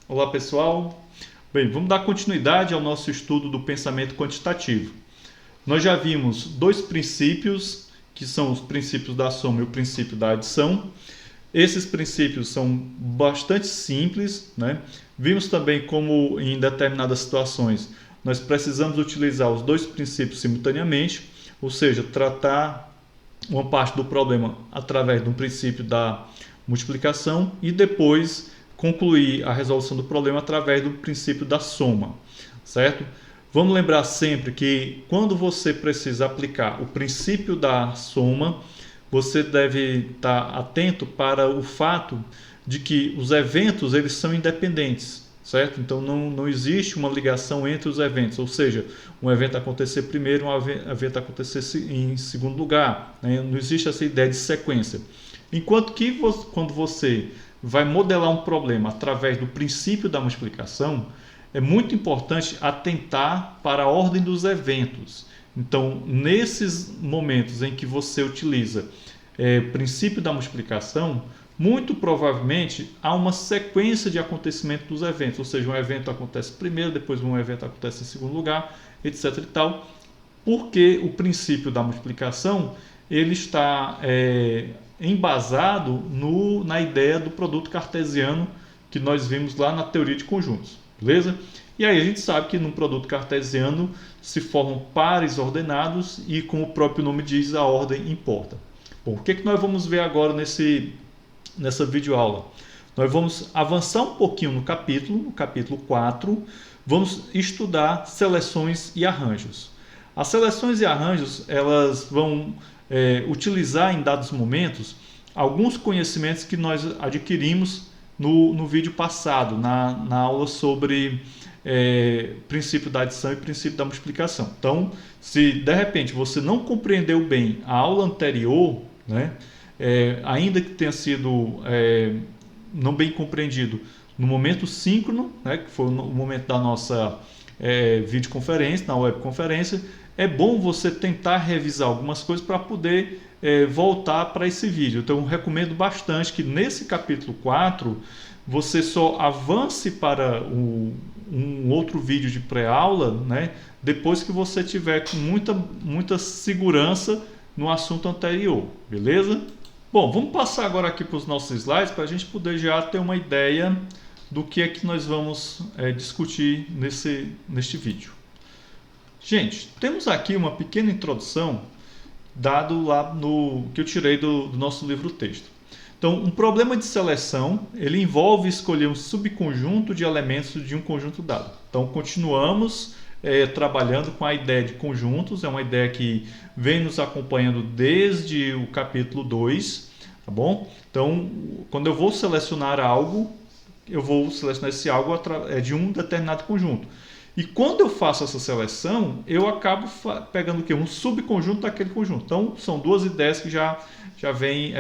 Olá pessoal, bem, vamos dar continuidade ao nosso estudo do pensamento quantitativo. Nós já vimos dois princípios, que são os princípios da soma e o princípio da adição. Esses princípios são bastante simples, né? Vimos também como em determinadas situações nós precisamos utilizar os dois princípios simultaneamente, ou seja, tratar uma parte do problema através de um princípio da multiplicação e depois concluir a resolução do problema através do princípio da soma, certo? Vamos lembrar sempre que quando você precisa aplicar o princípio da soma, você deve estar atento para o fato de que os eventos eles são independentes, certo? Então não existe uma ligação entre os eventos, ou seja, um evento acontecer primeiro, um evento acontecer em segundo lugar, né? Não existe essa ideia de sequência. Enquanto que quando você vai modelar um problema através do princípio da multiplicação, é muito importante atentar para a ordem dos eventos. Então, nesses momentos em que você utiliza o princípio da multiplicação, muito provavelmente há uma sequência de acontecimento dos eventos, ou seja, um evento acontece primeiro, depois um evento acontece em segundo lugar, etc. e tal, porque o princípio da multiplicação ele está embasado na ideia do produto cartesiano que nós vimos lá na teoria de conjuntos, beleza? E aí a gente sabe que no produto cartesiano se formam pares ordenados e, como o próprio nome diz, a ordem importa. Bom, o que nós vamos ver agora nessa videoaula? Nós vamos avançar um pouquinho no capítulo 4, vamos estudar seleções e arranjos. As seleções e arranjos, elas vão utilizar em dados momentos alguns conhecimentos que nós adquirimos no vídeo passado, na aula sobre princípio da adição e princípio da multiplicação. Então, se de repente você não compreendeu bem a aula anterior, né, ainda que tenha sido não bem compreendido no momento síncrono, né, que foi o momento da nossa videoconferência, na webconferência, é bom você tentar revisar algumas coisas para poder voltar para esse vídeo. Então, eu recomendo bastante que nesse capítulo 4 você só avance para um outro vídeo de pré-aula, né, depois que você tiver com muita segurança no assunto anterior, beleza? Bom, vamos passar agora aqui para os nossos slides para a gente poder já ter uma ideia do que é que nós vamos discutir neste vídeo. Gente, temos aqui uma pequena introdução dado lá que eu tirei do nosso livro-texto. Então, um problema de seleção, ele envolve escolher um subconjunto de elementos de um conjunto dado. Então, continuamos trabalhando com a ideia de conjuntos, é uma ideia que vem nos acompanhando desde o capítulo 2, tá bom? Então, quando eu vou selecionar algo, eu vou selecionar esse algo de um determinado conjunto. E quando eu faço essa seleção, eu acabo pegando o quê? Um subconjunto daquele conjunto. Então, são duas ideias que já vêm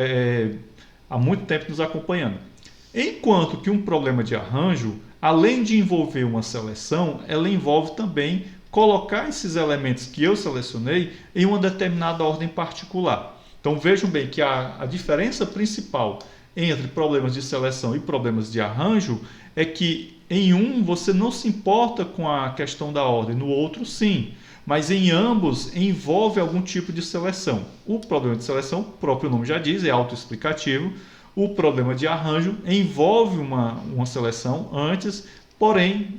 há muito tempo nos acompanhando. Enquanto que um problema de arranjo, além de envolver uma seleção, ela envolve também colocar esses elementos que eu selecionei em uma determinada ordem particular. Então vejam bem que a diferença principal entre problemas de seleção e problemas de arranjo é que em um você não se importa com a questão da ordem, no outro sim, mas em ambos envolve algum tipo de seleção. O problema de seleção, o próprio nome já diz, é autoexplicativo. O problema de arranjo envolve uma seleção antes, porém,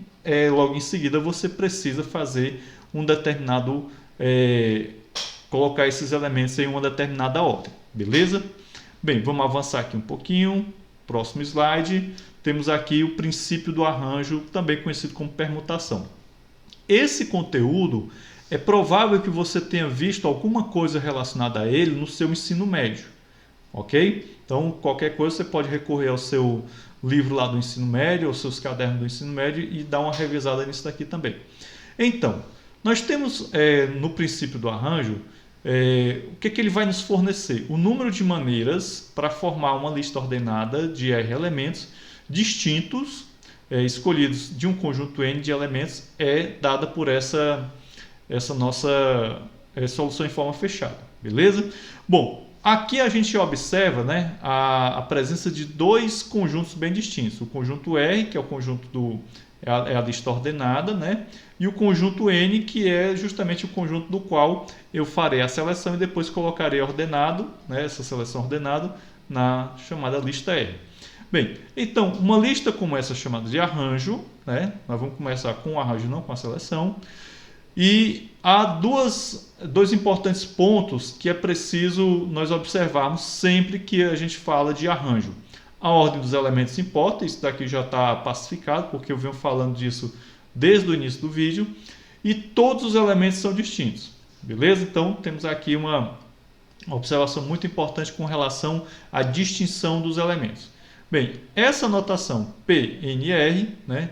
logo em seguida você precisa fazer um determinado, colocar esses elementos em uma determinada ordem, beleza? Bem, vamos avançar aqui um pouquinho. Próximo slide, temos aqui o princípio do arranjo, também conhecido como permutação. Esse conteúdo é provável que você tenha visto alguma coisa relacionada a ele no seu ensino médio, ok? Então, qualquer coisa você pode recorrer ao seu livro lá do ensino médio, aos seus cadernos do ensino médio e dar uma revisada nisso daqui também. Então, nós temos no princípio do arranjo, o que ele vai nos fornecer? O número de maneiras para formar uma lista ordenada de R elementos distintos, escolhidos de um conjunto N de elementos, é dada por essa nossa solução em forma fechada, beleza? Bom, Aqui a gente observa, né, a presença de dois conjuntos bem distintos. O conjunto R, que é o conjunto é a lista ordenada, né, e o conjunto N, que é justamente o conjunto do qual eu farei a seleção e depois colocarei ordenado, né, essa seleção ordenada, na chamada lista R. Bem, então, uma lista como essa chamada de arranjo, né, nós vamos começar com o arranjo, não com a seleção. E há dois importantes pontos que é preciso nós observarmos sempre que a gente fala de arranjo. A ordem dos elementos importa, isso daqui já está pacificado, porque eu venho falando disso desde o início do vídeo. E todos os elementos são distintos, beleza? Então temos aqui uma observação muito importante com relação à distinção dos elementos. Bem, essa notação PNR, né,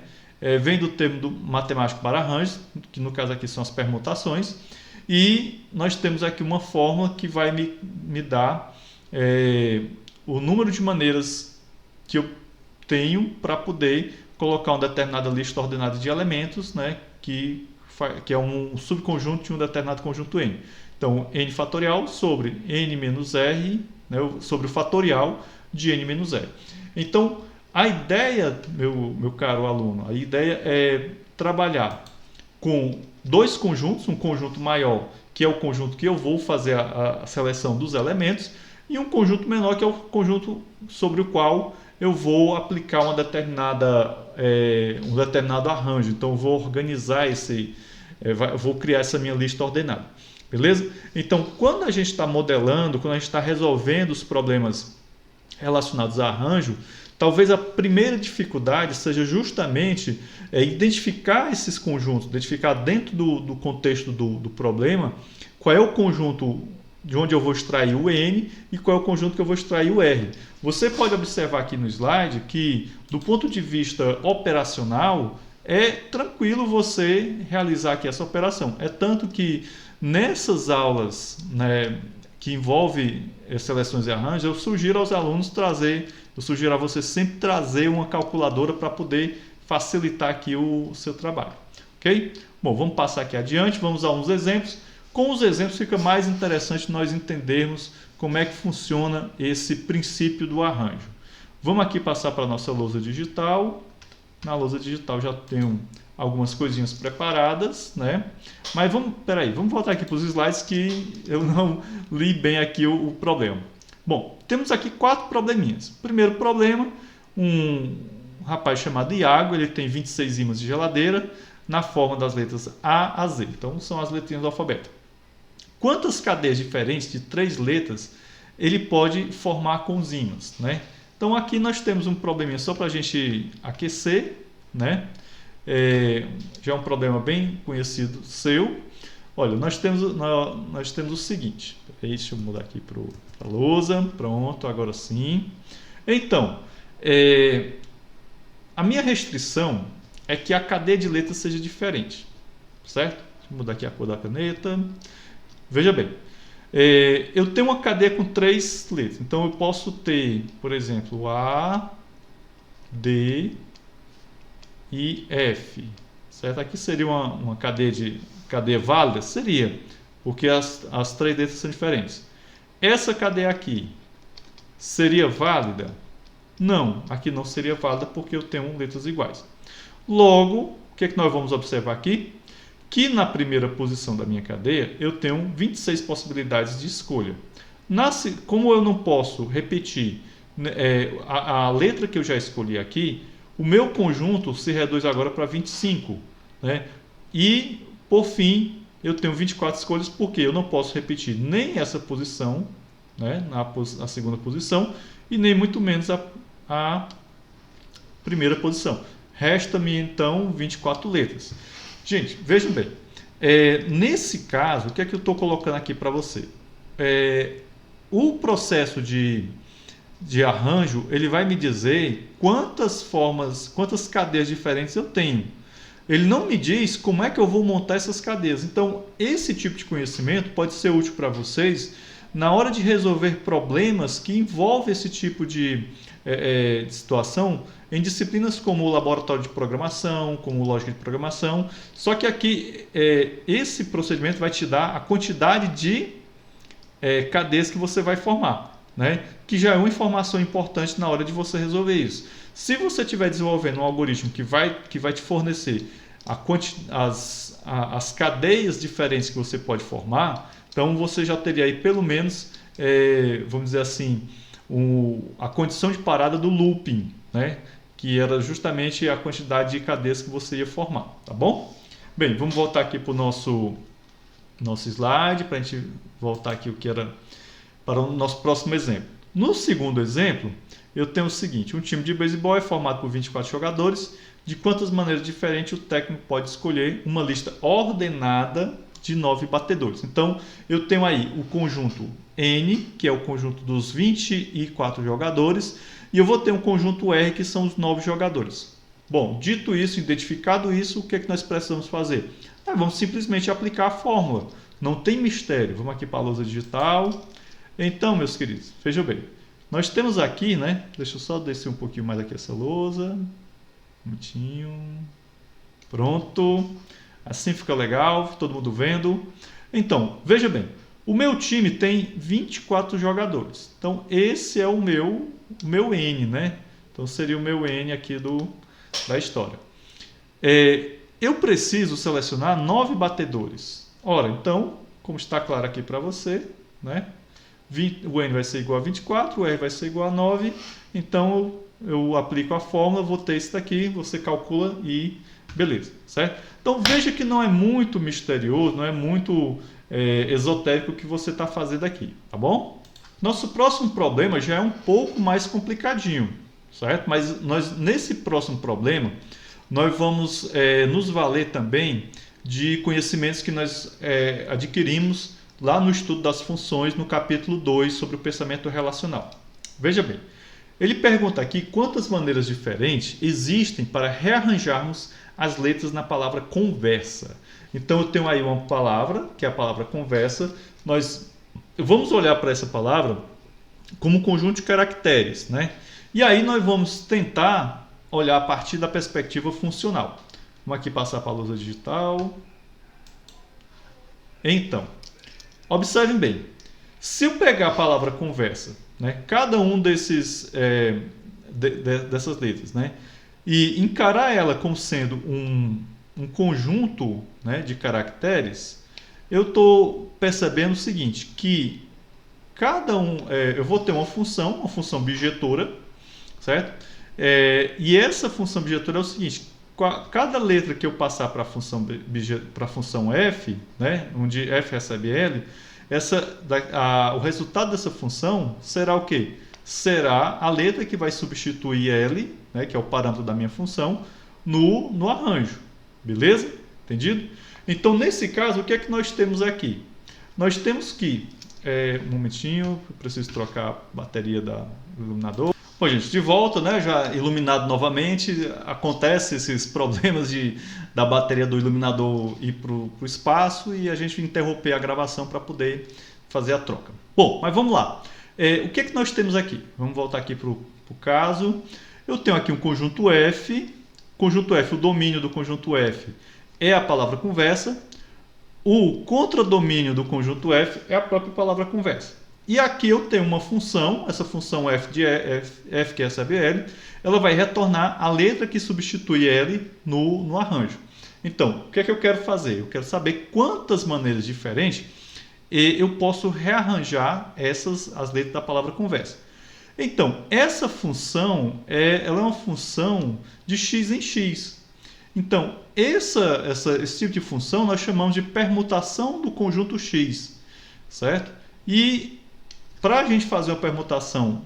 vem do termo do matemático para arranjos, que no caso aqui são as permutações, e nós temos aqui uma fórmula que vai me dar o número de maneiras que eu tenho para poder colocar uma determinada lista ordenada de elementos, né, que é um subconjunto de um determinado conjunto N. Então, N fatorial sobre N menos R, né, sobre o fatorial de N menos R. Então, a ideia, meu caro aluno, a ideia é trabalhar com dois conjuntos, um conjunto maior, que é o conjunto que eu vou fazer a seleção dos elementos, e um conjunto menor, que é o conjunto sobre o qual eu vou aplicar um determinado arranjo. Então, eu vou organizar vou criar essa minha lista ordenada. Beleza? Então, quando a gente está modelando, quando a gente está resolvendo os problemas relacionados a arranjo, talvez a primeira dificuldade seja justamente identificar esses conjuntos, identificar dentro do contexto do problema qual é o conjunto de onde eu vou extrair o N e qual é o conjunto que eu vou extrair o R. Você pode observar aqui no slide que, do ponto de vista operacional, é tranquilo você realizar aqui essa operação. É tanto que nessas aulas, né, que envolve seleções e arranjos, eu sugiro aos alunos eu sugiro a você sempre trazer uma calculadora para poder facilitar aqui o seu trabalho, ok? Bom, vamos passar aqui adiante, vamos a uns exemplos. Com os exemplos fica mais interessante nós entendermos como é que funciona esse princípio do arranjo. Vamos aqui passar para a nossa lousa digital. Na lousa digital já tenho algumas coisinhas preparadas, né? Mas vamos voltar aqui para os slides que eu não li bem aqui o problema. Bom, temos aqui 4 probleminhas. Primeiro problema, um rapaz chamado Iago, ele tem 26 ímãs de geladeira na forma das letras A a Z. Então, são as letrinhas do alfabeto. Quantas cadeias diferentes de 3 letras ele pode formar com os ímãs, né? Então, aqui nós temos um probleminha só para a gente aquecer, né? Já é um problema bem conhecido seu. Olha, nós temos o seguinte. Deixa eu mudar aqui para a lousa. Pronto, agora sim. Então, a minha restrição é que a cadeia de letras seja diferente, certo? Deixa eu mudar aqui a cor da caneta. Veja bem, eu tenho uma cadeia com 3 letras. Então, eu posso ter, por exemplo, A, D e F. Certo? Aqui seria uma cadeia válida? Seria, porque as 3 letras são diferentes. Essa cadeia aqui seria válida? Não, aqui não seria válida porque eu tenho letras iguais. Logo, o que é que nós vamos observar aqui? Que na primeira posição da minha cadeia eu tenho 26 possibilidades de escolha. Como eu não posso repetir a letra que eu já escolhi aqui, o meu conjunto se reduz agora para 25. Né? E, por fim, eu tenho 24 escolhas porque eu não posso repetir nem essa posição, né, na segunda posição, e nem muito menos a primeira posição. Resta-me, então, 24 letras. Gente, vejam bem, nesse caso, o que é que eu estou colocando aqui para você? O processo de arranjo, ele vai me dizer quantas cadeias diferentes eu tenho. Ele não me diz como é que eu vou montar essas cadeias. Então, esse tipo de conhecimento pode ser útil para vocês na hora de resolver problemas que envolvem esse tipo de situação em disciplinas como o laboratório de programação, como lógica de programação. Só que aqui esse procedimento vai te dar a quantidade de cadeias que você vai formar, né? Que já é uma informação importante na hora de você resolver isso. Se você estiver desenvolvendo um algoritmo que vai te fornecer as cadeias diferentes que você pode formar, então você já teria aí pelo menos, vamos dizer assim, a condição de parada do looping, né? Que era justamente a quantidade de cadeias que você ia formar, tá bom? Bem, vamos voltar aqui para o nosso slide, para a gente voltar aqui para o nosso próximo exemplo. No segundo exemplo, eu tenho o seguinte: um time de beisebol é formado por 24 jogadores. De quantas maneiras diferentes o técnico pode escolher uma lista ordenada de 9 batedores? Então, eu tenho aí o conjunto N, que é o conjunto dos 24 jogadores, e eu vou ter um conjunto R, que são os 9 jogadores. Bom, dito isso, identificado isso, o que é que nós precisamos fazer? Vamos simplesmente aplicar a fórmula. Não tem mistério. Vamos aqui para a lousa digital. Então, meus queridos, vejam bem. Nós temos aqui, né? Deixa eu só descer um pouquinho mais aqui essa lousa. Um minutinho. Pronto. Assim fica legal, todo mundo vendo. Então, veja bem. O meu time tem 24 jogadores. Então, esse é o meu N, né? Então, seria o meu N aqui da história. Eu preciso selecionar 9 batedores. Ora, então, como está claro aqui para você, né? O N vai ser igual a 24, o R vai ser igual a 9. Então, eu aplico a fórmula, vou ter isso daqui, você calcula e beleza, certo? Então, veja que não é muito misterioso, não é muito esotérico o que você está fazendo aqui, tá bom? Nosso próximo problema já é um pouco mais complicadinho, certo? Mas nesse próximo problema, nós vamos nos valer também de conhecimentos que nós adquirimos lá no estudo das funções, no capítulo 2, sobre o pensamento relacional. Veja bem, ele pergunta aqui quantas maneiras diferentes existem para rearranjarmos as letras na palavra conversa. Então, eu tenho aí uma palavra, que é a palavra conversa. Nós vamos olhar para essa palavra como um conjunto de caracteres, né? E aí nós vamos tentar olhar a partir da perspectiva funcional. Vamos aqui passar para a lousa digital. Então, observem bem. Se eu pegar a palavra conversa, né, cada um dessas letras, né, e encarar ela como sendo um conjunto, né, de caracteres, eu estou percebendo o seguinte, que cada um, eu vou ter uma função bijetora, certo? E essa função bijetora é o seguinte: cada letra que eu passar para a função f, né, onde f recebe L, o resultado dessa função será o quê? Será a letra que vai substituir L, né, que é o parâmetro da minha função, no arranjo. Beleza? Entendido? Então, nesse caso, o que é que nós temos aqui? Nós temos que... um momentinho, eu preciso trocar a bateria do iluminador. Bom, gente, de volta, né, já iluminado novamente. Acontece esses problemas da bateria do iluminador ir para o espaço e a gente interromper a gravação para poder fazer a troca. Bom, mas vamos lá. O que é que nós temos aqui? Vamos voltar aqui para o caso. Eu tenho aqui um conjunto F. Conjunto F, o domínio do conjunto F é a palavra conversa. O contradomínio do conjunto F é a própria palavra conversa. E aqui eu tenho uma função, essa função f que recebe L, ela vai retornar a letra que substitui L no arranjo. Então, o que é que eu quero fazer? Eu quero saber quantas maneiras diferentes eu posso rearranjar as letras da palavra conversa. Então, essa função ela é uma função de x em x. Então, esse tipo de função nós chamamos de permutação do conjunto x, certo? E para a gente fazer uma permutação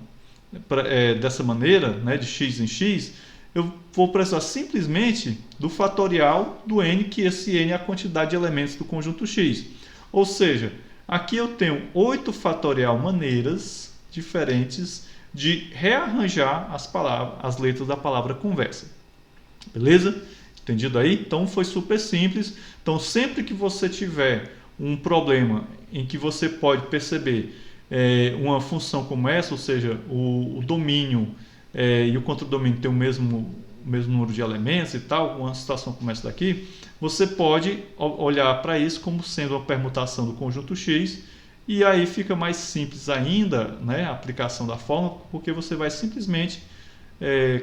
dessa maneira, né, de x em x, eu vou precisar simplesmente do fatorial do n, que esse n é a quantidade de elementos do conjunto x. Ou seja, aqui eu tenho 8 fatorial maneiras diferentes de rearranjar as letras da palavra conversa. Beleza? Entendido aí? Então foi super simples. Então sempre que você tiver um problema em que você pode perceber uma função como essa, ou seja, o domínio e o contradomínio tem o mesmo número de elementos e tal, uma situação como essa daqui, você pode olhar para isso como sendo uma permutação do conjunto X e aí fica mais simples ainda, né, a aplicação da fórmula, porque você vai simplesmente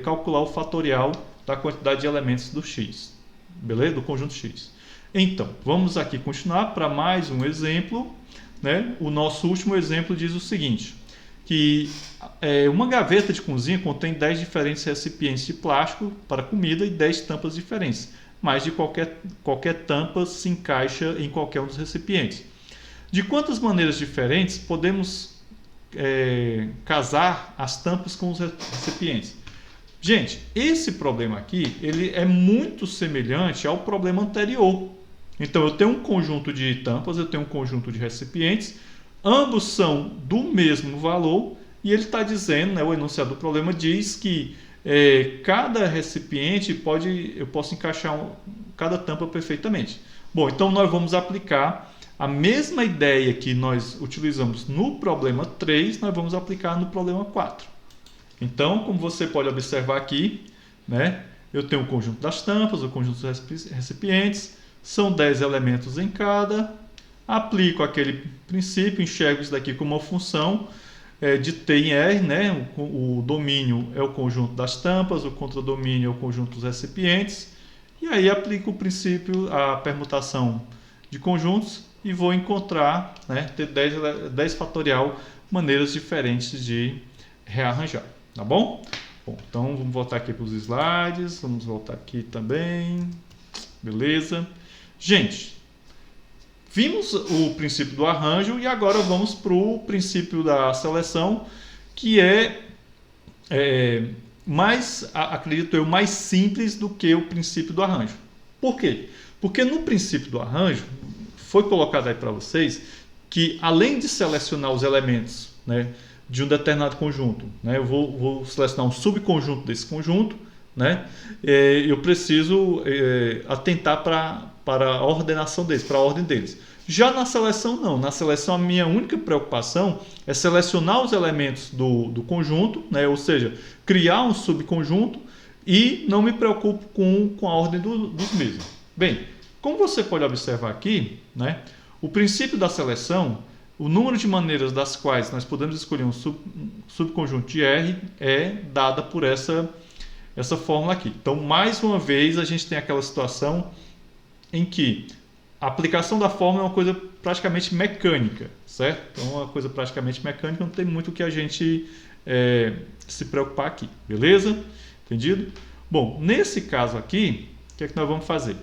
calcular o fatorial da quantidade de elementos do x, beleza? Do conjunto x. Então, vamos aqui continuar para mais um exemplo, né? O nosso último exemplo diz o seguinte, que uma gaveta de cozinha contém 10 diferentes recipientes de plástico para comida e 10 tampas diferentes, mas de qualquer tampa se encaixa em qualquer um dos recipientes. De quantas maneiras diferentes podemos casar as tampas com os recipientes? Gente, esse problema aqui ele é muito semelhante ao problema anterior. Então, eu tenho um conjunto de tampas, eu tenho um conjunto de recipientes, ambos são do mesmo valor, e ele está dizendo, né, o enunciado do problema diz que cada recipiente eu posso encaixar cada tampa perfeitamente. Bom, então nós vamos aplicar a mesma ideia que nós utilizamos no problema 3, nós vamos aplicar no problema 4. Então, como você pode observar aqui, né, eu tenho o conjunto das tampas, o conjunto dos recipientes, são 10 elementos em cada, aplico aquele princípio, enxergo isso daqui como uma função de T em R, né? O domínio é o conjunto das tampas, o contradomínio é o conjunto dos recipientes, e aí aplico o princípio, a permutação de conjuntos, e vou encontrar, né, ter 10 fatorial maneiras diferentes de rearranjar. Tá bom? Bom, então vamos voltar aqui para os slides, vamos voltar aqui também, beleza? Gente, vimos o princípio do arranjo e agora vamos para o princípio da seleção, que acredito eu, mais simples do que o princípio do arranjo. Por quê? Porque no princípio do arranjo, foi colocado aí para vocês que além de selecionar os elementos, né, de um determinado conjunto, né? Eu vou selecionar um subconjunto desse conjunto, né? Eu preciso atentar para a ordenação deles, para a ordem deles. Já na seleção não, na seleção a minha única preocupação é selecionar os elementos do conjunto, né? Ou seja, criar um subconjunto e não me preocupo com a ordem dos mesmos. Bem, como você pode observar aqui, né? O princípio da seleção, o número de maneiras das quais nós podemos escolher um subconjunto de R é dada por essa fórmula aqui. Então, mais uma vez, a gente tem aquela situação em que a aplicação da fórmula é uma coisa praticamente mecânica, certo? Então, é uma coisa praticamente mecânica, não tem muito o que a gente se preocupar aqui, beleza? Entendido? Bom, nesse caso aqui, o que é que nós vamos fazer?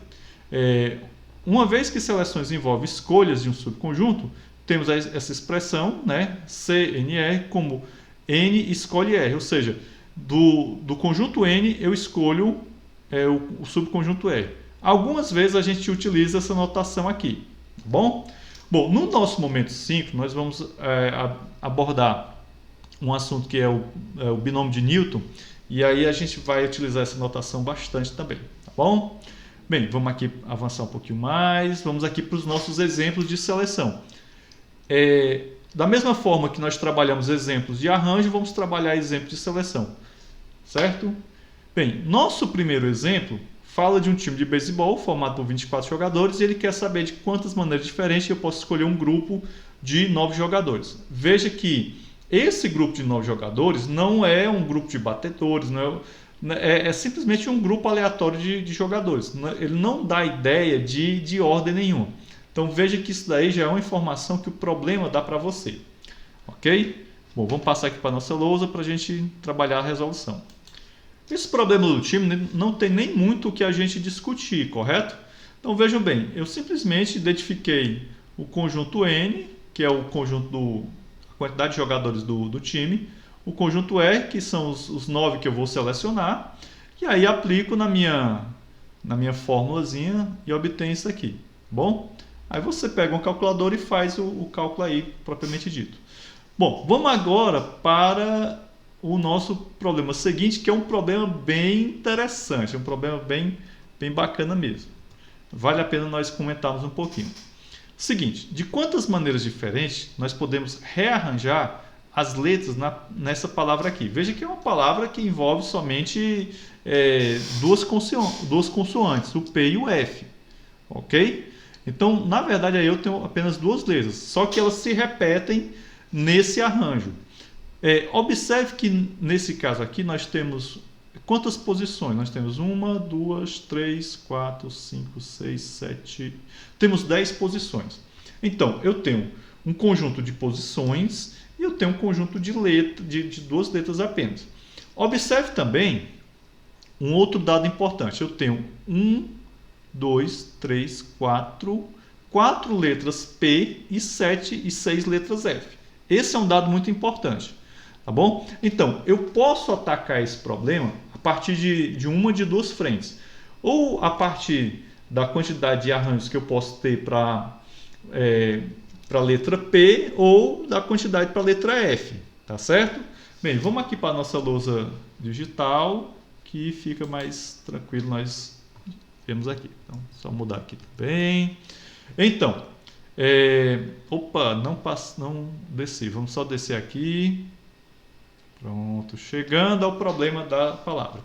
Uma vez que seleções envolvem escolhas de um subconjunto, temos essa expressão, né, CNR, como N escolhe R, ou seja, do conjunto N eu escolho o subconjunto R. Algumas vezes a gente utiliza essa notação aqui, tá bom? Bom, no nosso momento 5, nós vamos abordar um assunto que é o binômio de Newton, e aí a gente vai utilizar essa notação bastante também, tá bom? Bem, vamos aqui avançar um pouquinho mais, vamos aqui para os nossos exemplos de seleção. Da mesma forma que nós trabalhamos exemplos de arranjo, vamos trabalhar exemplos de seleção, certo? Bem, nosso primeiro exemplo fala de um time de beisebol formado por 24 jogadores e ele quer saber de quantas maneiras diferentes eu posso escolher um grupo de 9 jogadores. Veja que esse grupo de 9 jogadores não é um grupo de batedores, é simplesmente um grupo aleatório de jogadores. Ele não dá ideia de ordem nenhuma. Então veja que isso daí já é uma informação que o problema dá para você, ok? Bom, vamos passar aqui para a nossa lousa para a gente trabalhar a resolução. Esse problema do time não tem nem muito o que a gente discutir, correto? Então vejam bem, eu simplesmente identifiquei o conjunto N, que é o conjunto a quantidade de jogadores do time, o conjunto R, que são os 9 que eu vou selecionar, e aí aplico na minha formulazinha e obtenho isso aqui, bom? Aí você pega um calculador e faz o cálculo aí, propriamente dito. Bom, vamos agora para o nosso problema seguinte, que é um problema bem interessante, um problema bem bacana mesmo. Vale a pena nós comentarmos um pouquinho. Seguinte, de quantas maneiras diferentes nós podemos rearranjar as letras nessa palavra aqui? Veja que é uma palavra que envolve somente duas consoantes, o P e o F, ok? Então, na verdade, aí eu tenho apenas duas letras, só que elas se repetem nesse arranjo. Observe que nesse caso aqui nós temos quantas posições? Nós temos 1, 2, 3, 4, 5, 6, 7... Temos 10 posições. Então, eu tenho um conjunto de posições e eu tenho um conjunto de duas letras apenas. Observe também um outro dado importante. Eu tenho 1, 2, 3, 4 letras P e 7 e 6 letras F. Esse é um dado muito importante. Tá bom? Então, eu posso atacar esse problema a partir de uma de duas frentes. Ou a partir da quantidade de arranjos que eu posso ter para a letra P, ou da quantidade para a letra F. Tá certo? Bem, vamos aqui para a nossa lousa digital, que fica mais tranquilo nós vemos aqui. Então, só mudar aqui também. Então, opa, não desci. Vamos só descer aqui. Pronto, chegando ao problema da palavra.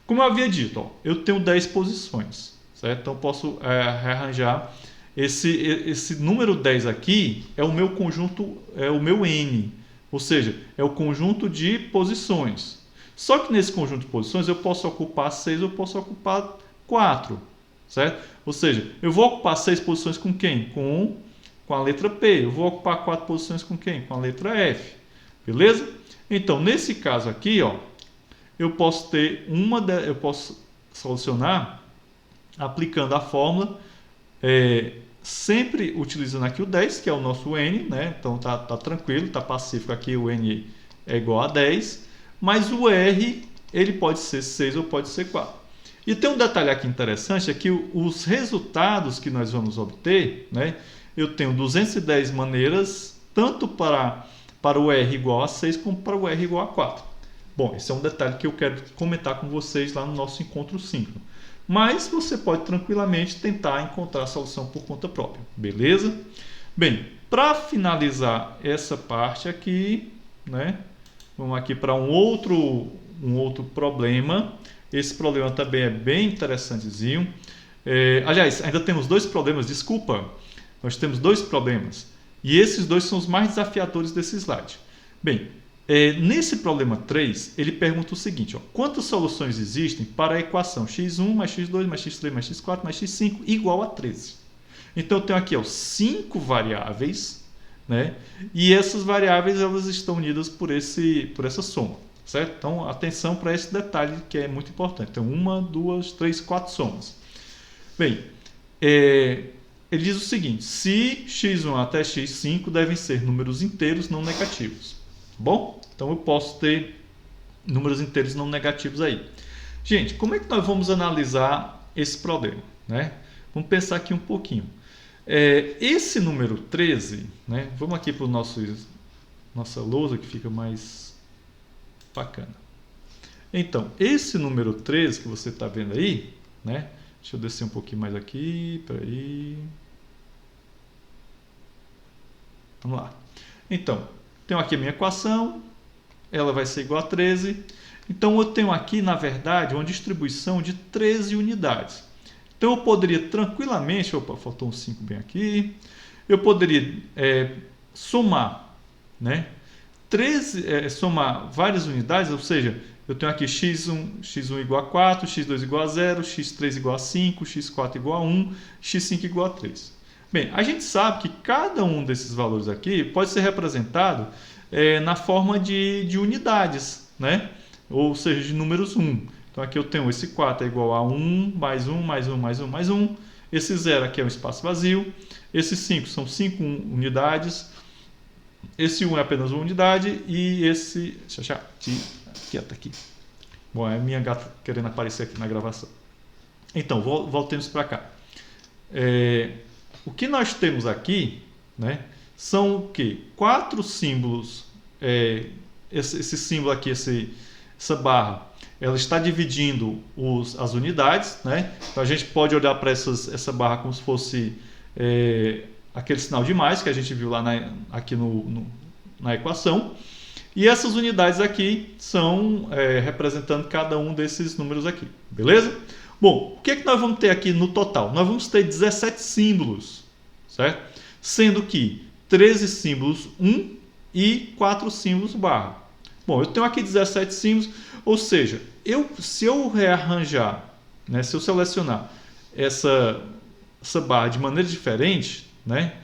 Como eu havia dito, ó, eu tenho 10 posições, certo? Então, posso rearranjar esse número 10 aqui, é o meu conjunto, é o meu N, ou seja, é o conjunto de posições. Só que nesse conjunto de posições eu posso ocupar 6, eu posso ocupar 4, certo? Ou seja, eu vou ocupar 6 posições com quem? Com a letra P. Eu vou ocupar 4 posições com quem? Com a letra F. Beleza? Então, nesse caso aqui, ó, eu posso eu posso solucionar aplicando a fórmula, sempre utilizando aqui o 10, que é o nosso N, né? Então tá tranquilo, tá pacífico aqui, o N é igual a 10, mas o R, ele pode ser 6 ou pode ser 4. E tem um detalhe aqui interessante, é que os resultados que nós vamos obter, né? Eu tenho 210 maneiras, tanto para o R igual a 6 como para o R igual a 4. Bom, esse é um detalhe que eu quero comentar com vocês lá no nosso encontro síncrono. Mas você pode tranquilamente tentar encontrar a solução por conta própria, beleza? Bem, para finalizar essa parte aqui, né? Vamos aqui para um outro problema. Esse problema também é bem interessantezinho. Aliás, ainda temos dois problemas, desculpa. Nós temos dois problemas. E esses dois são os mais desafiadores desse slide. Bem, nesse problema 3, ele pergunta o seguinte, ó, quantas soluções existem para a equação x1 mais x2 mais x3 mais x4 mais x5 igual a 13? Então, eu tenho aqui 5 variáveis, né? E essas variáveis elas estão unidas por essa soma, certo? Então, atenção para esse detalhe que é muito importante. Então, 1, 2, 3, 4 somas. Bem, ele diz o seguinte, se x1 até x5 devem ser números inteiros não negativos. Bom, então eu posso ter números inteiros não negativos aí. Gente, como é que nós vamos analisar esse problema, né? Vamos pensar aqui um pouquinho. Esse número 13, né? Vamos aqui para nossa lousa que fica mais bacana. Então, esse número 13 que você está vendo aí, né? Deixa eu descer um pouquinho mais aqui, peraí. Vamos lá. Então, tenho aqui a minha equação, ela vai ser igual a 13. Então, eu tenho aqui, na verdade, uma distribuição de 13 unidades. Então, eu poderia tranquilamente... Opa, faltou um 5 bem aqui. Eu poderia somar, né? Somar várias unidades, ou seja, eu tenho aqui x1 igual a 4, x2 igual a 0, x3 igual a 5, x4 igual a 1, x5 igual a 3. Bem, a gente sabe que cada um desses valores aqui pode ser representado na forma de unidades, né? Ou seja, de números 1. Então aqui eu tenho esse 4 é igual a 1, mais 1, mais 1, mais 1, mais 1. Esse 0 aqui é um espaço vazio. Esses 5 são 5 unidades. Esse 1 é apenas uma unidade. E esse... Deixa eu achar. Quieta aqui. Bom, é a minha gata querendo aparecer aqui na gravação. Então, voltemos para cá. O que nós temos aqui, né, são o quê? 4 símbolos. Esse símbolo aqui, essa barra, ela está dividindo as unidades, né? Então a gente pode olhar para essa barra como se fosse aquele sinal de mais que a gente viu lá aqui na equação. E essas unidades aqui são representando cada um desses números aqui, beleza? Bom, o que é que nós vamos ter aqui no total? Nós vamos ter 17 símbolos, certo? Sendo que 13 símbolos 1 e 4 símbolos barra. Bom, eu tenho aqui 17 símbolos, ou seja, se eu rearranjar, né, se eu selecionar essa barra de maneira diferente, né,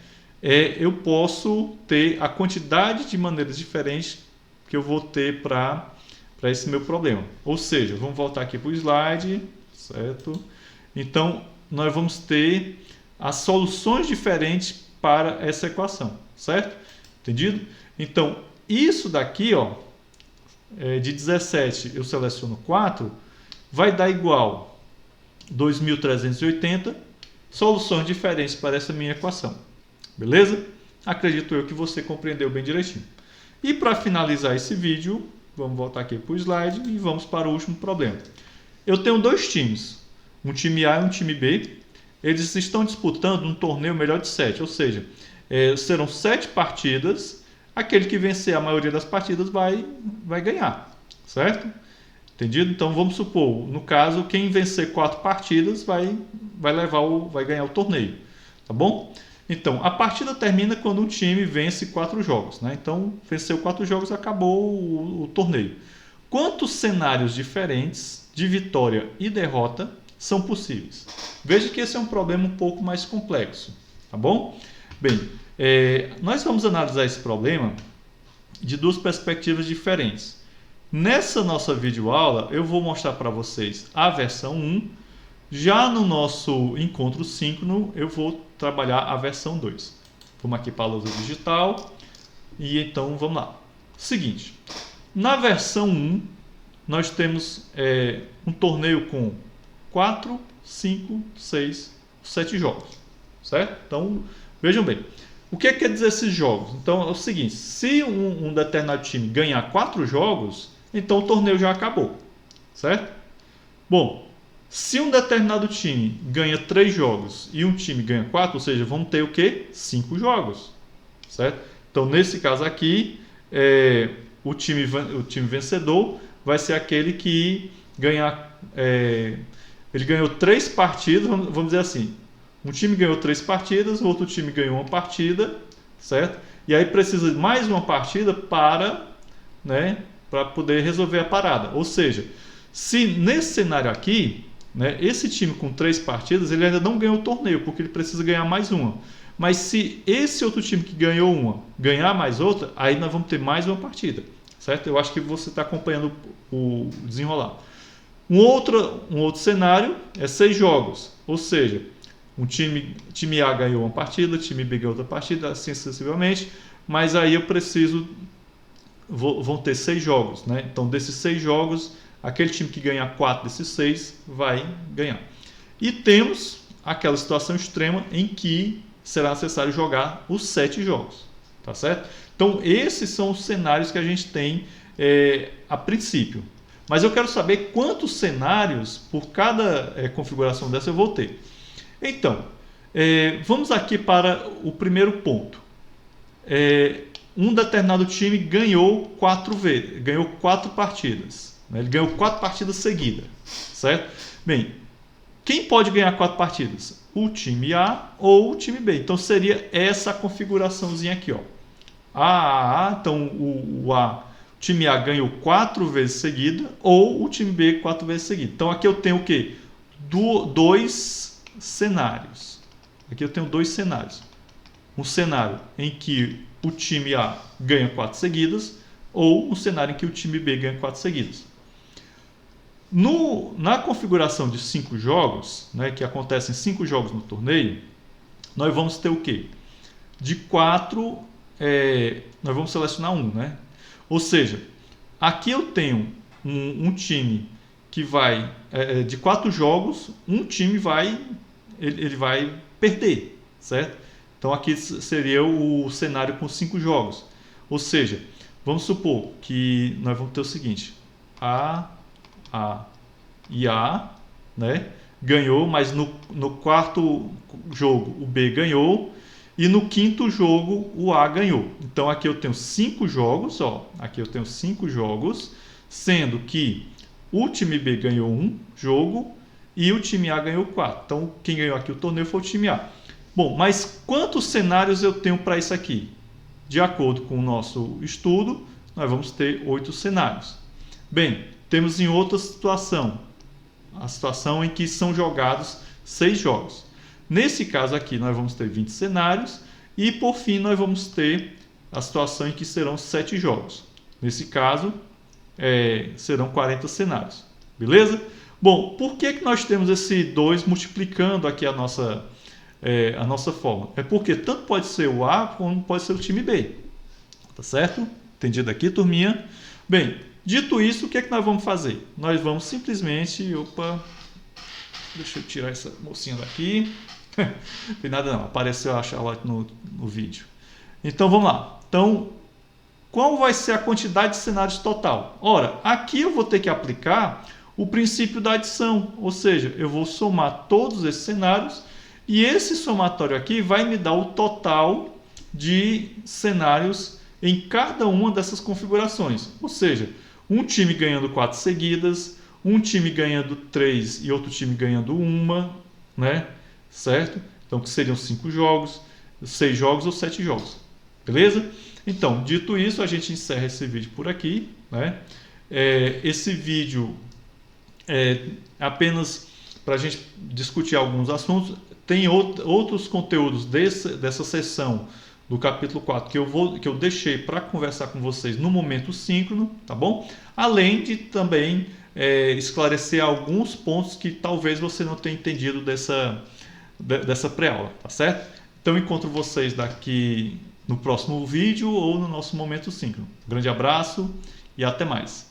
eu posso ter a quantidade de maneiras diferentes que eu vou ter para esse meu problema. Ou seja, vamos voltar aqui para o slide, certo? Então, nós vamos ter as soluções diferentes para essa equação, certo? Entendido? Então, isso daqui, ó, de 17 eu seleciono 4, vai dar igual 2.380 soluções diferentes para essa minha equação. Beleza? Acredito eu que você compreendeu bem direitinho. E para finalizar esse vídeo, vamos voltar aqui para o slide e vamos para o último problema. Eu tenho dois times, um time A e um time B. Eles estão disputando um torneio melhor de 7, ou seja, serão 7 partidas. Aquele que vencer a maioria das partidas vai ganhar, certo? Entendido? Então vamos supor, no caso, quem vencer 4 partidas vai ganhar o torneio, tá bom? Então, a partida termina quando um time vence 4 jogos, né? Então, venceu 4 jogos, acabou o torneio. Quantos cenários diferentes de vitória e derrota são possíveis? Veja que esse é um problema um pouco mais complexo, tá bom? Bem, nós vamos analisar esse problema de duas perspectivas diferentes. Nessa nossa videoaula, eu vou mostrar para vocês a versão 1. Já no nosso encontro síncrono, eu vou trabalhar a versão 2. Vamos aqui para a lousa digital. E então, vamos lá. Seguinte, na versão 1, nós temos um torneio com 4, 5, 6, 7 jogos. Certo? Então, vejam bem. O que quer dizer esses jogos? Então, é o seguinte, se um determinado time ganhar 4 jogos, então o torneio já acabou. Certo? Bom, se um determinado time ganha 3 jogos e um time ganha 4, ou seja, vamos ter o quê? 5 jogos, certo? Então, nesse caso aqui, o time vencedor vai ser aquele que ganhar... ele ganhou 3 partidas, vamos dizer assim. Um time ganhou 3 partidas, o outro time ganhou 1 partida, certo? E aí precisa de mais uma partida para poder resolver a parada. Ou seja, se nesse cenário aqui... esse time com 3 partidas, ele ainda não ganhou o torneio, porque ele precisa ganhar mais uma. Mas se esse outro time que ganhou uma ganhar mais outra, aí nós vamos ter mais uma partida, certo? Eu acho que você está acompanhando o desenrolar. Um outro cenário é 6 jogos, ou seja, time A ganhou uma partida, time B ganhou outra partida, assim sucessivamente, mas aí eu vão ter 6 jogos, né? Então, desses 6 jogos, aquele time que ganhar 4 desses 6 vai ganhar. E temos aquela situação extrema em que será necessário jogar os 7 jogos. Tá certo? Então, esses são os cenários que a gente tem a princípio. Mas eu quero saber quantos cenários por cada configuração dessa eu vou ter. Então, vamos aqui para o primeiro ponto. Um determinado time ganhou 4 partidas. Ele ganhou 4 partidas seguidas, certo? Bem, quem pode ganhar 4 partidas? O time A ou o time B. Então, seria essa configuraçãozinha aqui, ó. Então o time A ganhou 4 vezes seguida ou o time B 4 vezes seguida. Então, aqui eu tenho o quê? 2 cenários. Aqui eu tenho 2 cenários. Um cenário em que o time A ganha 4 seguidas ou um cenário em que o time B ganha 4 seguidas. Na configuração de 5 jogos, que acontecem 5 jogos no torneio, nós vamos ter o quê? De 4, nós vamos selecionar um, né? Ou seja, aqui eu tenho um time que vai, de 4 jogos, um time ele vai perder, certo? Então aqui seria o cenário com 5 jogos. Ou seja, vamos supor que nós vamos ter o seguinte, A e A, né, ganhou, mas no quarto jogo o B ganhou e no quinto jogo o A ganhou. Então aqui eu tenho 5 jogos, ó, aqui eu tenho 5 jogos, sendo que o time B ganhou 1 jogo e o time A ganhou 4. Então quem ganhou aqui o torneio foi o time A. Bom, mas quantos cenários eu tenho para isso aqui? De acordo com o nosso estudo, nós vamos ter 8 cenários. Bem, temos em outra situação, a situação em que são jogados 6 jogos. Nesse caso aqui, nós vamos ter 20 cenários e, por fim, nós vamos ter a situação em que serão 7 jogos. Nesse caso, serão 40 cenários. Beleza? Bom, por que nós temos esse 2 multiplicando aqui a nossa forma? É porque tanto pode ser o A como pode ser o time B. Tá certo? Entendido aqui, turminha? Bem, dito isso, o que é que nós vamos fazer? Nós vamos simplesmente... Opa! Deixa eu tirar essa mocinha daqui. Não tem nada não, apareceu a Charlotte no vídeo. Então vamos lá. Então, qual vai ser a quantidade de cenários total? Ora, aqui eu vou ter que aplicar o princípio da adição, ou seja, eu vou somar todos esses cenários e esse somatório aqui vai me dar o total de cenários em cada uma dessas configurações. Ou seja, um time ganhando 4 seguidas, um time ganhando 3 e outro time ganhando 1, né? Certo? Então, que seriam 5 jogos, 6 jogos ou 7 jogos. Beleza? Então, dito isso, a gente encerra esse vídeo por aqui, né? Esse vídeo é apenas para a gente discutir alguns assuntos. Tem outros conteúdos dessa sessão do capítulo 4 que eu deixei para conversar com vocês no momento síncrono, tá bom? Além de também esclarecer alguns pontos que talvez você não tenha entendido dessa pré-aula, tá certo? Então encontro vocês daqui no próximo vídeo ou no nosso momento síncrono. Grande abraço e até mais!